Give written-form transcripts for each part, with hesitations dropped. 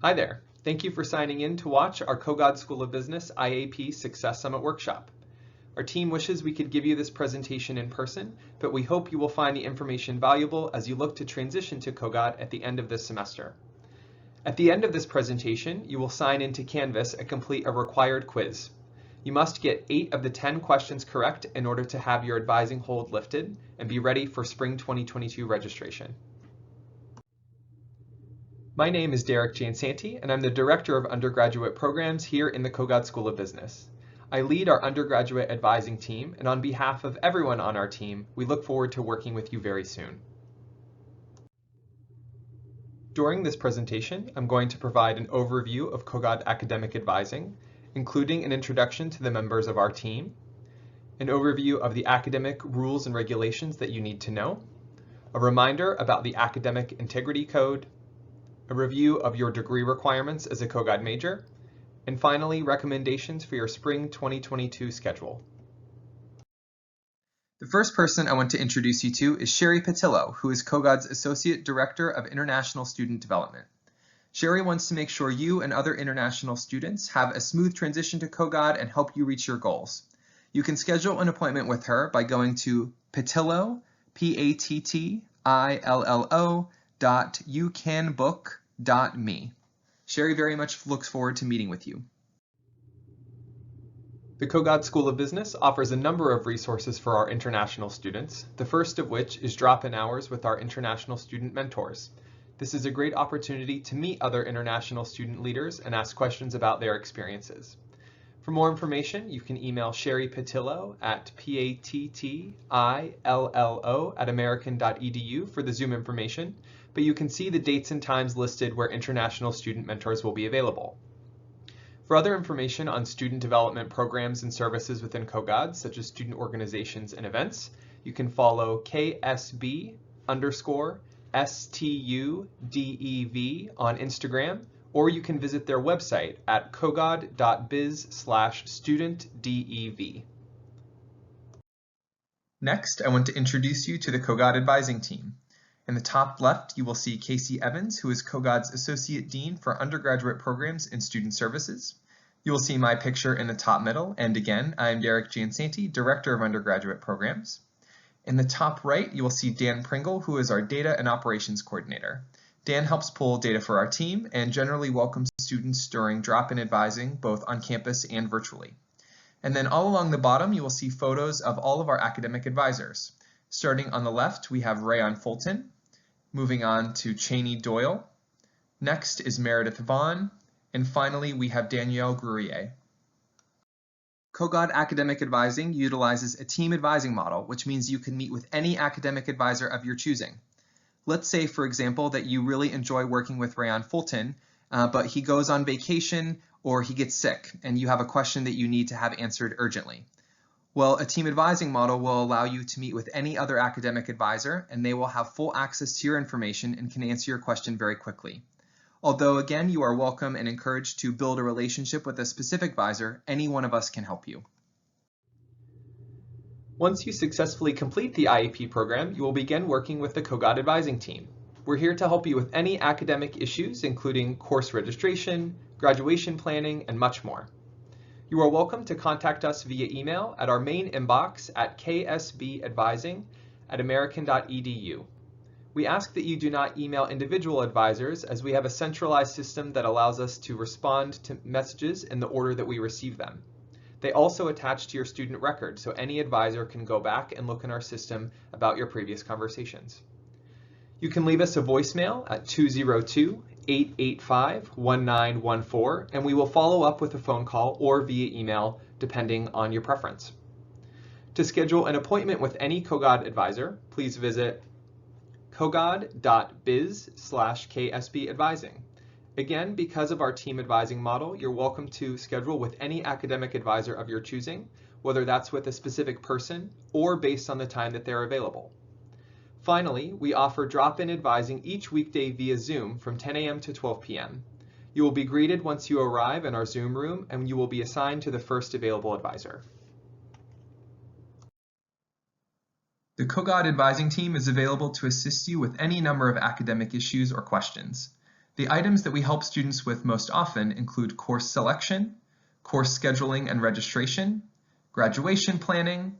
Hi there. Thank you for signing in to watch our Kogod School of Business IAP Success Summit workshop. Our team wishes we could give you this presentation in person, but we hope you will find the information valuable as you look to transition to Kogod at the end of this semester. At the end of this presentation, you will sign into Canvas and complete a required quiz. You must get 8 of the 10 questions correct in order to have your advising hold lifted and be ready for Spring 2022 registration. My name is Derek Jansanti, and I'm the Director of Undergraduate Programs here in the Kogod School of Business. I lead our undergraduate advising team, and on behalf of everyone on our team, we look forward to working with you very soon. During this presentation, I'm going to provide an overview of Kogod academic advising, including an introduction to the members of our team, an overview of the academic rules and regulations that you need to know, a reminder about the Academic Integrity Code, a review of your degree requirements as a Kogod major, and finally, recommendations for your Spring 2022 schedule. The first person I want to introduce you to is Sherry Patillo, who is Kogod's Associate Director of International Student Development. Sherry wants to make sure you and other international students have a smooth transition to Kogod and help you reach your goals. You can schedule an appointment with her by going to Patillo, pattillo.youcanbook.me. Sherry very much looks forward to meeting with you. The Kogod School of Business offers a number of resources for our international students, the first of which is drop-in hours with our international student mentors. This is a great opportunity to meet other international student leaders and ask questions about their experiences. For more information, you can email Sherry Patillo at pattillo@american.edu for the Zoom information, but you can see the dates and times listed where international student mentors will be available. For other information on student development programs and services within Kogod, such as student organizations and events, you can follow KSB_STUDEV on Instagram, or you can visit their website at kogod.biz/studentdev. Next, I want to introduce you to the Kogod advising team. In the top left, you will see Casey Evans, who is Kogod's Associate Dean for Undergraduate Programs and Student Services. You will see my picture in the top middle, and again, I am Derek Jansanti, Director of Undergraduate Programs. In the top right, you will see Dan Pringle, who is our Data and Operations Coordinator. Dan helps pull data for our team and generally welcomes students during drop-in advising, both on campus and virtually. And then all along the bottom, you will see photos of all of our academic advisors. Starting on the left, we have Rayon Fulton. Moving on to Cheney Doyle. Next is Meredith Vaughn. And finally, we have Danielle Grurier. Kogod Academic Advising utilizes a team advising model, which means you can meet with any academic advisor of your choosing. Let's say, for example, that you really enjoy working with Rayon Fulton, but he goes on vacation or he gets sick, and you have a question that you need to have answered urgently. Well, a team advising model will allow you to meet with any other academic advisor, and they will have full access to your information and can answer your question very quickly. Although, again, you are welcome and encouraged to build a relationship with a specific advisor, any one of us can help you. Once you successfully complete the IAP program, you will begin working with the Kogod advising team. We're here to help you with any academic issues, including course registration, graduation planning, and much more. You are welcome to contact us via email at our main inbox at ksbadvising@american.edu. We ask that you do not email individual advisors, as we have a centralized system that allows us to respond to messages in the order that we receive them. They also attach to your student record, so any advisor can go back and look in our system about your previous conversations. You can leave us a voicemail at 202-885-1914, and we will follow up with a phone call or via email, depending on your preference. To schedule an appointment with any Kogod advisor, please visit kogod.biz/ksbadvising. Again, because of our team advising model, you're welcome to schedule with any academic advisor of your choosing, whether that's with a specific person or based on the time that they're available. Finally, we offer drop-in advising each weekday via Zoom from 10 a.m. to 12 p.m. You will be greeted once you arrive in our Zoom room, and you will be assigned to the first available advisor. The Kogod advising team is available to assist you with any number of academic issues or questions. The items that we help students with most often include course selection, course scheduling and registration, graduation planning,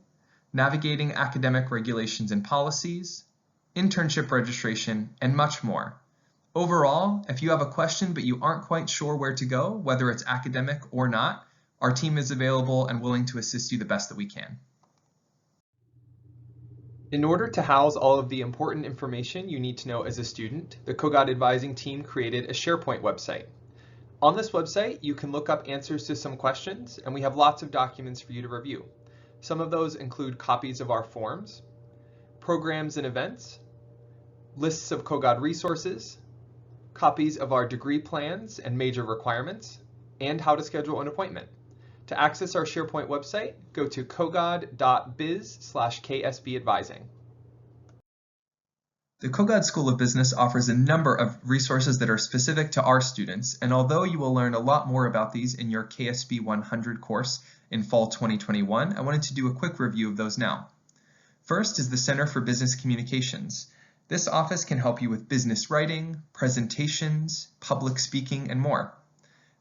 navigating academic regulations and policies, internship registration, and much more. Overall, if you have a question but you aren't quite sure where to go, whether it's academic or not, our team is available and willing to assist you the best that we can. In order to house all of the important information you need to know as a student, the Kogod advising team created a SharePoint website. On this website, you can look up answers to some questions, and we have lots of documents for you to review. Some of those include copies of our forms, programs and events, lists of Kogod resources, copies of our degree plans and major requirements, and how to schedule an appointment. To access our SharePoint website, go to kogod.biz/ksbadvising. The Kogod School of Business offers a number of resources that are specific to our students, and although you will learn a lot more about these in your KSB 100 course in fall 2021, I wanted to do a quick review of those now. First is the Center for Business Communications. This office can help you with business writing, presentations, public speaking, and more.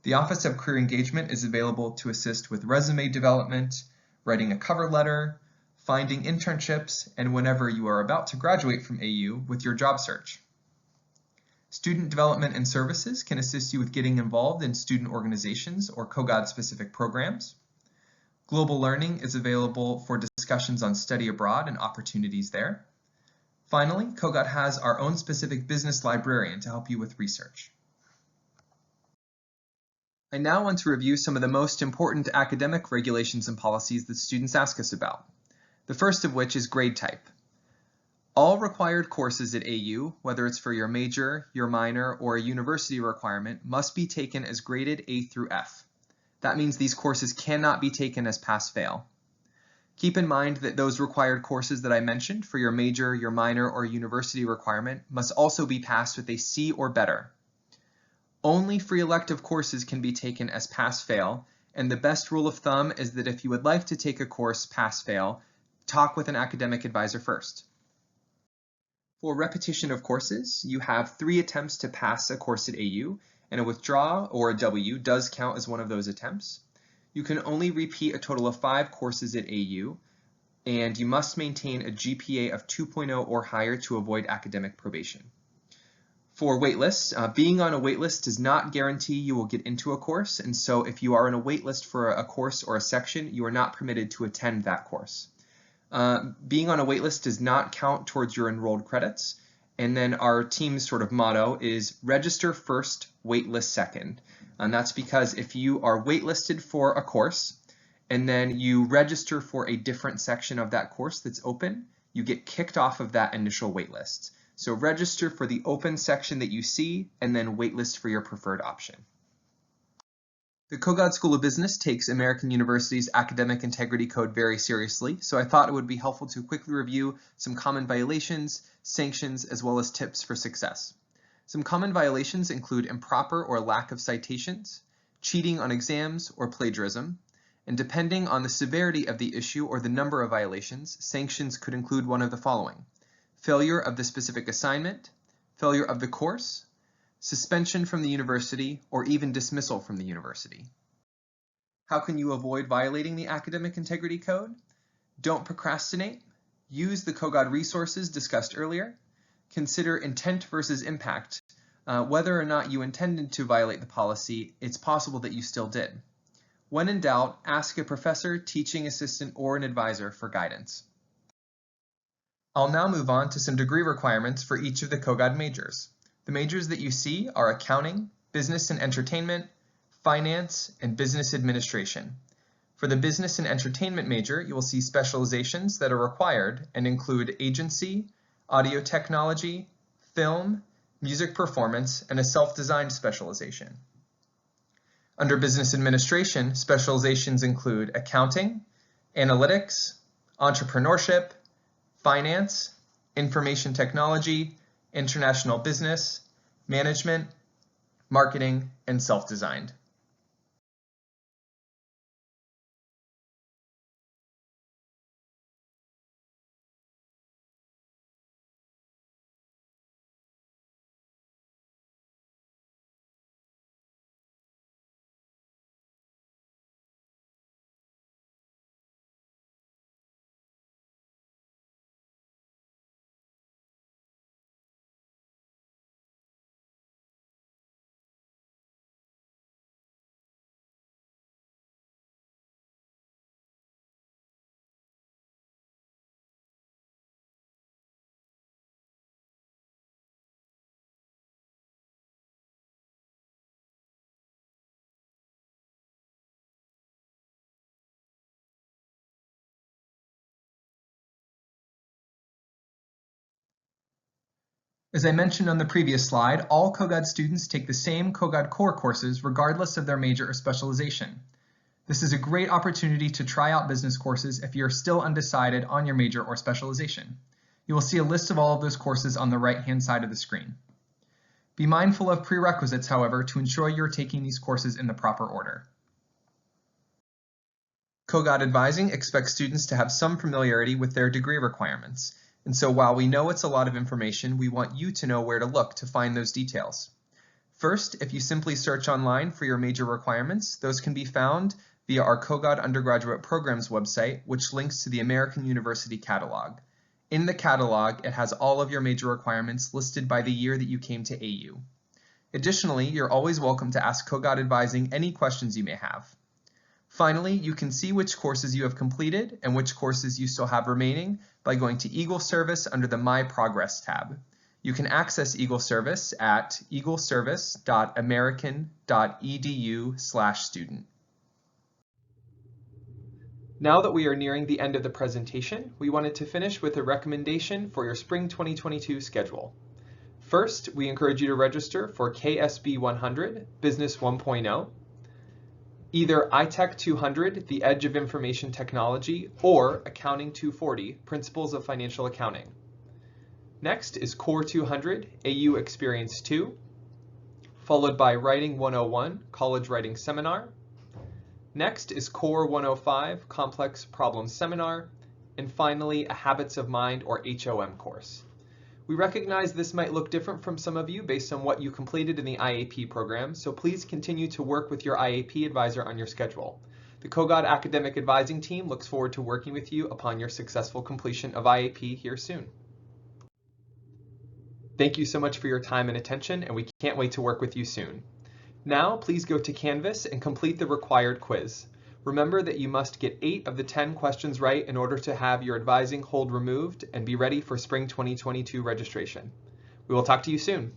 The Office of Career Engagement is available to assist with resume development, writing a cover letter, finding internships, and whenever you are about to graduate from AU with your job search. Student Development and Services can assist you with getting involved in student organizations or Kogod-specific programs. Global Learning is available for discussions on study abroad and opportunities there. Finally, Kogod has our own specific business librarian to help you with research. I now want to review some of the most important academic regulations and policies that students ask us about. The first of which is grade type. All required courses at AU, whether it's for your major, your minor, or a university requirement, must be taken as graded A through F. That means these courses cannot be taken as pass-fail. Keep in mind that those required courses that I mentioned for your major, your minor, or university requirement must also be passed with a C or better. Only free elective courses can be taken as pass-fail, and the best rule of thumb is that if you would like to take a course pass-fail, talk with an academic advisor first. For repetition of courses, you have 3 attempts to pass a course at AU, and a withdraw or a W does count as one of those attempts. You can only repeat a total of 5 courses at AU, and you must maintain a GPA of 2.0 or higher to avoid academic probation. For waitlists, being on a waitlist does not guarantee you will get into a course, and so if you are on a waitlist for a course or a section, you are not permitted to attend that course. Being on a waitlist does not count towards your enrolled credits, and then our team's sort of motto is register first, waitlist second. And that's because if you are waitlisted for a course and then you register for a different section of that course that's open, you get kicked off of that initial waitlist. So register for the open section that you see and then waitlist for your preferred option. The Kogod School of Business takes American University's Academic Integrity Code very seriously, so I thought it would be helpful to quickly review some common violations, sanctions, as well as tips for success. Some common violations include improper or lack of citations, cheating on exams, or plagiarism, and depending on the severity of the issue or the number of violations, sanctions could include one of the following: failure of the specific assignment, failure of the course, suspension from the university, or even dismissal from the university. How can you avoid violating the Academic Integrity Code? Don't procrastinate. Use the Kogod resources discussed earlier. Consider intent versus impact. Whether or not you intended to violate the policy, it's possible that you still did. When in doubt, ask a professor, teaching assistant, or an advisor for guidance. I'll now move on to some degree requirements for each of the Kogod majors. The majors that you see are accounting, business and entertainment, finance, and business administration. For the business and entertainment major, you will see specializations that are required and include agency, audio technology, film, music performance, and a self-designed specialization. Under business administration, specializations include accounting, analytics, entrepreneurship, finance, information technology, international business, management, marketing, and self-designed. As I mentioned on the previous slide, all Kogod students take the same Kogod core courses regardless of their major or specialization. This is a great opportunity to try out business courses if you're still undecided on your major or specialization. You will see a list of all of those courses on the right-hand side of the screen. Be mindful of prerequisites, however, to ensure you're taking these courses in the proper order. Kogod Advising expects students to have some familiarity with their degree requirements, and so while we know it's a lot of information, we want you to know where to look to find those details. First, if you simply search online for your major requirements, those can be found via our Kogod Undergraduate Programs website, which links to the American University Catalog. In the catalog, it has all of your major requirements listed by the year that you came to AU. Additionally, you're always welcome to ask Kogod Advising any questions you may have. Finally, you can see which courses you have completed and which courses you still have remaining by going to Eagle Service under the My Progress tab. You can access Eagle Service at eagleservice.american.edu/student. Now that we are nearing the end of the presentation, we wanted to finish with a recommendation for your Spring 2022 schedule. First, we encourage you to register for KSB 100, Business 1.0, either iTech 200, the Edge of Information Technology, or Accounting 240, Principles of Financial Accounting. Next is Core 200, AU Experience 2, followed by Writing 101, College Writing Seminar. Next is Core 105, Complex Problem Seminar, and finally a Habits of Mind or HOM course. We recognize this might look different from some of you based on what you completed in the IAP program, so please continue to work with your IAP advisor on your schedule. The Kogod Academic Advising Team looks forward to working with you upon your successful completion of IAP here soon. Thank you so much for your time and attention, and we can't wait to work with you soon. Now, please go to Canvas and complete the required quiz. Remember that you must get 8 of the 10 questions right in order to have your advising hold removed and be ready for Spring 2022 registration. We will talk to you soon.